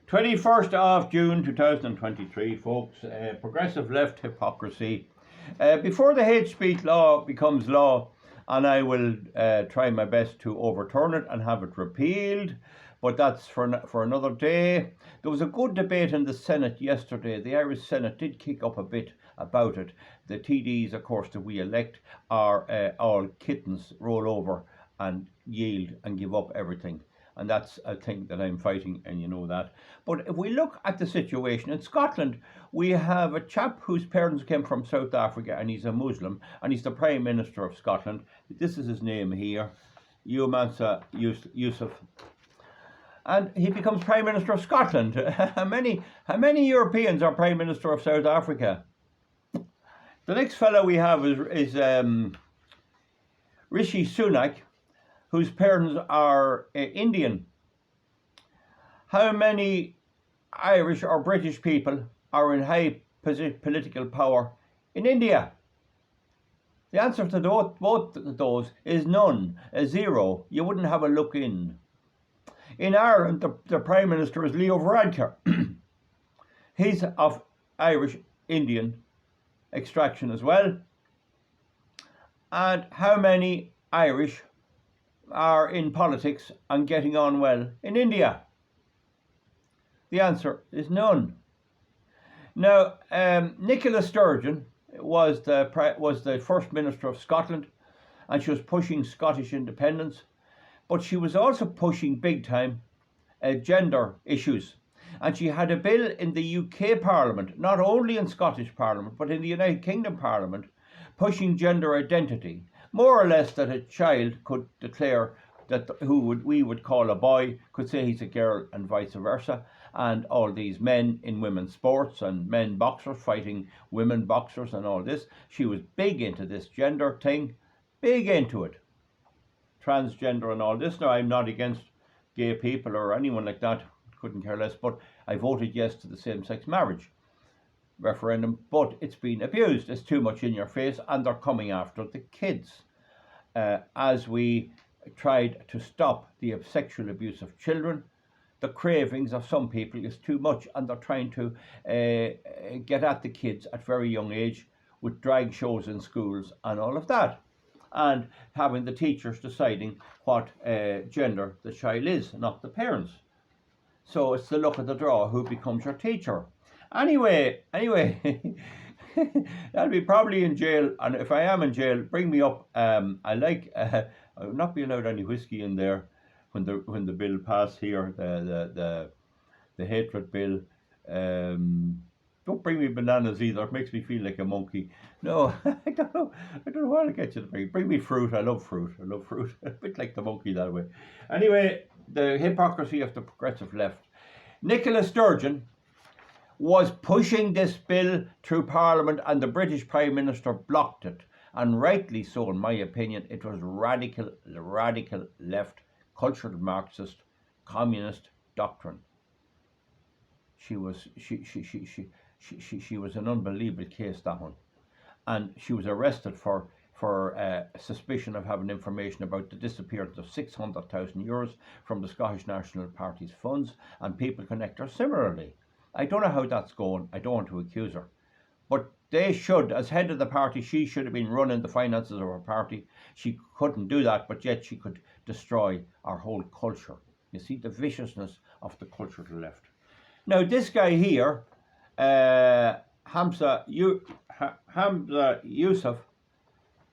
21st of June 2023, folks. Progressive left hypocrisy. Before the hate speech law becomes law, and I will try my best to overturn it and have it repealed, but that's for another day. There was a good debate in the Senate yesterday. The Irish Senate did kick up a bit about it. The TDs, of course, that we elect are all kittens, roll over and yield and give up everything. And that's a thing that I'm fighting, and you know that. But if we look at the situation in Scotland, we have a chap whose parents came from South Africa, and he's a Muslim, and he's the Prime Minister of Scotland. This is his name here, Yusuf. And he becomes Prime Minister of Scotland. How many Europeans are Prime Minister of South Africa? The next fellow we have is Rishi Sunak, whose parents are Indian. How many Irish or British people are in high political power in India? The answer to both of those is none, a zero. You wouldn't have a look in. In Ireland, the Prime Minister is Leo Varadkar. He's of Irish Indian extraction as well. And how many Irish are in politics and getting on well in India? The answer is none. Now, Nicola Sturgeon was the First Minister of Scotland, and she was pushing Scottish independence, but she was also pushing big time gender issues. And she had a bill in the UK Parliament, not only in Scottish Parliament, but in the United Kingdom Parliament, pushing gender identity. More or less that a child could declare that we would call a boy could say he's a girl, and vice versa. And all these men in women's sports and men boxers fighting women boxers and all this. She was big into this gender thing, big into it. Transgender and all this. Now, I'm not against gay people or anyone like that, couldn't care less, but I voted yes to the same-sex marriage referendum, but it's been abused. It's too much in your face, and they're coming after the kids. As we tried to stop the sexual abuse of children, the cravings of some people is too much, and they're trying to get at the kids at very young age with drag shows in schools and all of that, and having the teachers deciding what gender the child is, not the parents. So it's the luck of the draw who becomes your teacher. Anyway, I'll be probably in jail, and if I am in jail, bring me up. I will not be allowed any whiskey in there when the bill passed here, the hatred bill. Don't bring me bananas either. It makes me feel like a monkey. No, I don't know what to get you to bring. Bring me fruit. I love fruit. A bit like the monkey that way. Anyway, the hypocrisy of the progressive left. Nicola Sturgeon was pushing this bill through Parliament, and the British Prime Minister blocked it, and rightly so, in my opinion. It was radical left, cultural Marxist, communist doctrine. She was an unbelievable case, that one, and she was arrested for suspicion of having information about the disappearance of 600,000 euros from the Scottish National Party's funds, and people connect her similarly. I don't know how that's going. I don't want to accuse her. But they should, as head of the party, she should have been running the finances of her party. She couldn't do that, but yet she could destroy our whole culture. You see the viciousness of the culture to the left. Now, this guy here, Hamza Yusuf,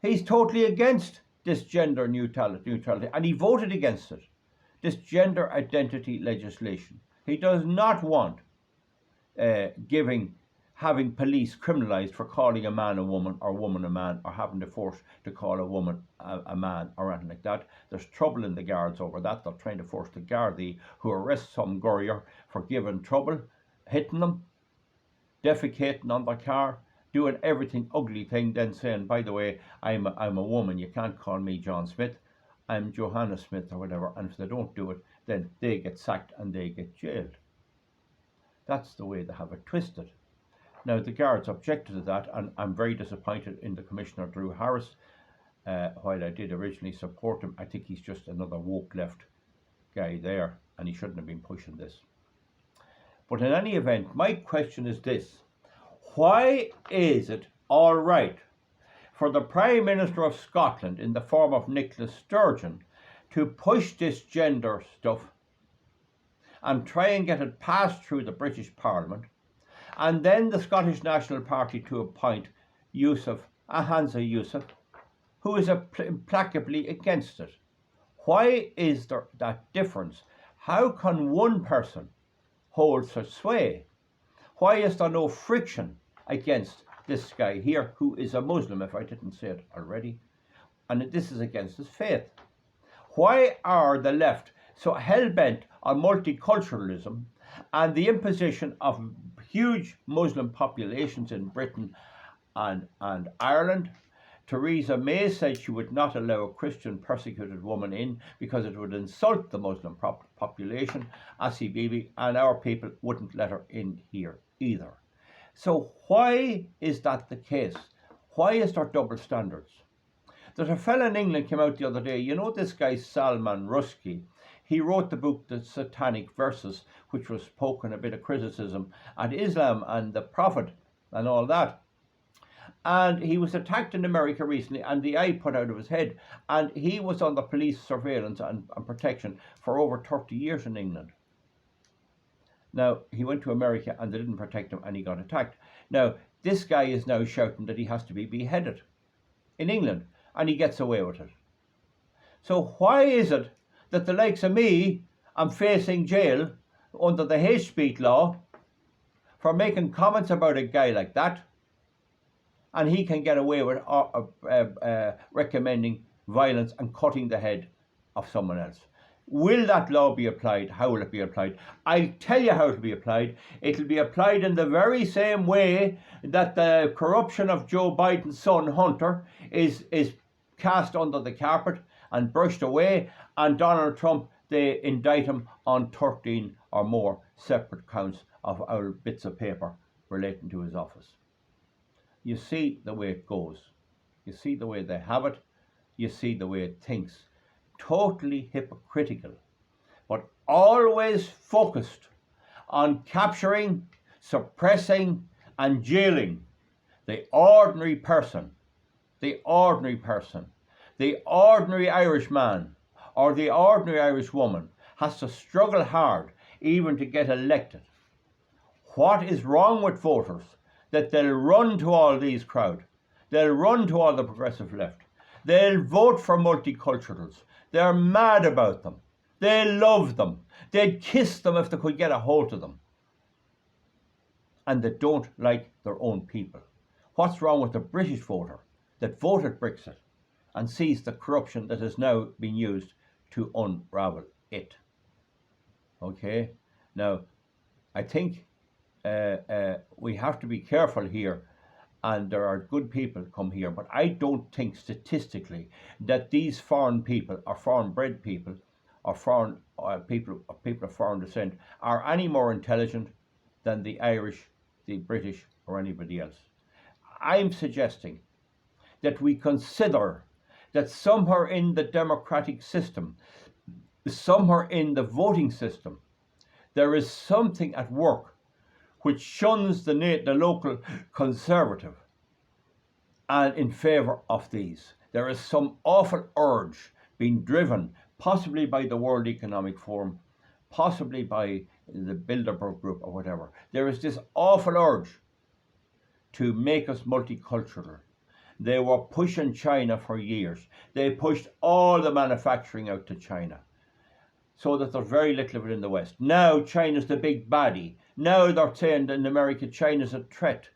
he's totally against this gender neutrality, and he voted against it, this gender identity legislation. He does not want having police criminalised for calling a man a woman or woman a man, or having the force to call a woman a man or anything like that. There's trouble in the guards over that. They're trying to force the Gardaí, who arrest some courier for giving trouble, hitting them, defecating on their car, doing everything ugly thing, then saying, by the way, I'm a woman, you can't call me John Smith, I'm Johanna Smith or whatever. And if they don't do it, then they get sacked and they get jailed. That's the way they have it twisted. Now, the guards objected to that, and I'm very disappointed in the Commissioner, Drew Harris. While I did originally support him, I think he's just another woke left guy there, and he shouldn't have been pushing this. But in any event, my question is this: why is it all right for the Prime Minister of Scotland, in the form of Nicola Sturgeon, to push this gender stuff and try and get it passed through the British Parliament, and then the Scottish National Party to appoint Ahanza Yusuf, who is implacably against it? Why is there that difference? How can one person hold such sway? Why is there no friction against this guy here, who is a Muslim, if I didn't say it already, and this is against his faith? Why are the left so hell-bent on multiculturalism and the imposition of huge Muslim populations in Britain and Ireland? Theresa May said she would not allow a Christian persecuted woman in because it would insult the Muslim population. Asi Bibi and our people wouldn't let her in here either. So why is that the case? Why is there double standards? There's a fella in England came out the other day, you know this guy Salman Rushdie. He wrote the book The Satanic Verses, which was poking a bit of criticism at Islam and the Prophet and all that. And he was attacked in America recently, and the eye put out of his head, and he was under police surveillance and protection for over 30 years in England. Now, he went to America and they didn't protect him and he got attacked. Now, this guy is now shouting that he has to be beheaded in England, and he gets away with it. So why is it that the likes of me, I'm facing jail under the hate speech law for making comments about a guy like that, and he can get away with recommending violence and cutting the head of someone else? Will that law be applied? How will it be applied? I'll tell you how it will be applied. It will be applied in the very same way that the corruption of Joe Biden's son Hunter is cast under the carpet and brushed away, and Donald Trump, they indict him on 13 or more separate counts of our bits of paper relating to his office. You see the way it goes. You see the way they have it. You see the way it thinks. Totally hypocritical, but always focused on capturing, suppressing, and jailing the ordinary person, the ordinary person. The ordinary Irish man or the ordinary Irish woman has to struggle hard even to get elected. What is wrong with voters that they'll run to all these crowd? They'll run to all the progressive left. They'll vote for multiculturals. They're mad about them. They love them. They'd kiss them if they could get a hold of them. And they don't like their own people. What's wrong with the British voter that voted Brexit and sees the corruption that has now been used to unravel it? Okay, now I think we have to be careful here, and there are good people come here, but I don't think statistically that these foreign people or foreign bred people or foreign people of foreign descent are any more intelligent than the Irish, the British, or anybody else. I'm suggesting that we consider that somewhere in the democratic system, somewhere in the voting system, there is something at work which shuns the local conservative and in favour of these. There is some awful urge being driven, possibly by the World Economic Forum, possibly by the Bilderberg Group or whatever. There is this awful urge to make us multicultural. They were pushing China for years. They pushed all the manufacturing out to China, so that there's very little of it in the West. Now China's the big baddie. Now they're saying that in America China's a threat.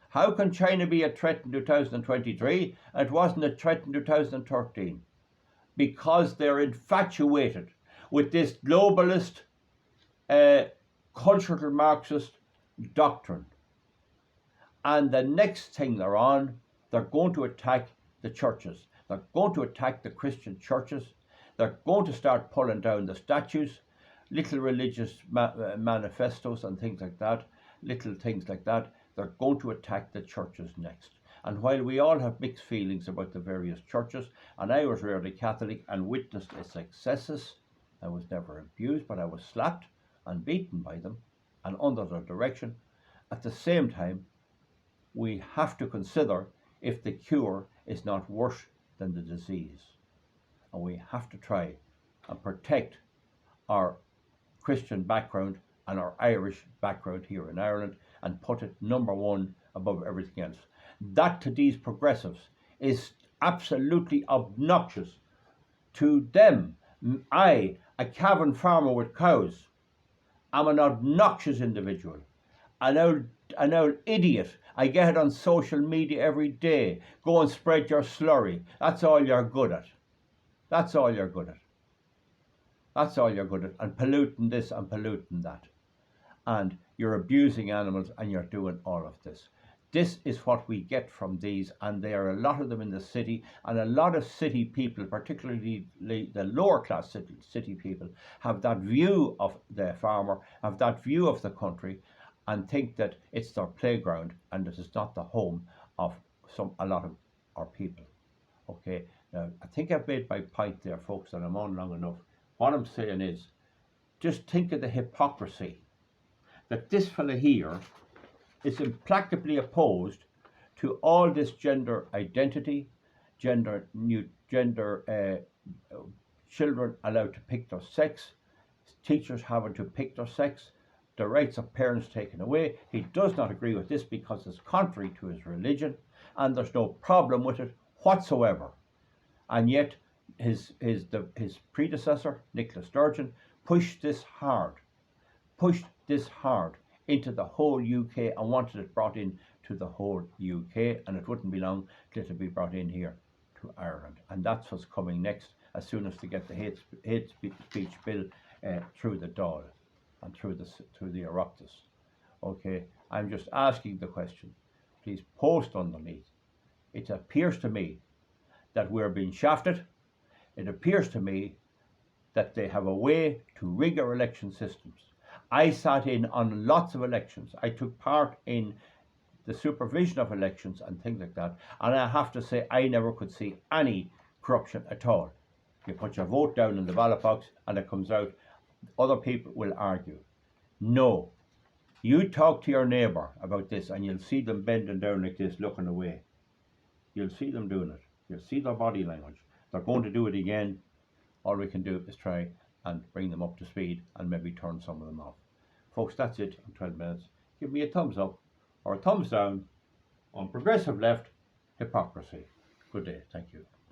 How can China be a threat in 2023? It wasn't a threat in 2013. Because they're infatuated with this globalist, cultural Marxist doctrine. And the next thing they're going to attack the churches. They're going to attack the Christian churches. They're going to start pulling down the statues, little religious manifestos and things like that, little things like that. They're going to attack the churches next. And while we all have mixed feelings about the various churches, and I was rarely Catholic and witnessed its excesses, I was never abused, but I was slapped and beaten by them and under their direction. At the same time, we have to consider if the cure is not worse than the disease. And we have to try and protect our Christian background and our Irish background here in Ireland and put it number one above everything else. That to these progressives is absolutely obnoxious to them. I, a Cavan farmer with cows, am an obnoxious individual, an old idiot. I get it on social media every day. Go and spread your slurry. That's all you're good at. That's all you're good at. That's all you're good at. And polluting this and polluting that. And you're abusing animals and you're doing all of this. This is what we get from these, and there are a lot of them in the city, and a lot of city people, particularly the lower class city people, have that view of the farmer, have that view of the country, and think that it's their playground and that it's not the home of a lot of our people. Okay, now I think I've made my point there, folks, and I'm on long enough. What I'm saying is, just think of the hypocrisy that this fella here is implacably opposed to all this gender identity, children allowed to pick their sex, teachers having to pick their sex, the rights of parents taken away. He does not agree with this because it's contrary to his religion, and there's no problem with it whatsoever. And yet his predecessor, Nicola Sturgeon, pushed this hard into the whole UK and wanted it brought in to the whole UK, and it wouldn't be long till it would be brought in here to Ireland. And that's what's coming next, as soon as they get the hate speech bill through the Dáil and through the Oireachtas. Okay, I'm just asking the question. Please post underneath. It appears to me that we're being shafted. It appears to me that they have a way to rig our election systems. I sat in on lots of elections. I took part in the supervision of elections and things like that. And I have to say, I never could see any corruption at all. You put your vote down in the ballot box and it comes out. Other people will argue. No. You talk to your neighbour about this and you'll see them bending down like this, looking away. You'll see them doing it. You'll see their body language. They're going to do it again. All we can do is try and bring them up to speed and maybe turn some of them off. Folks, that's it in 12 minutes. Give me a thumbs up or a thumbs down on progressive left hypocrisy. Good day. Thank you.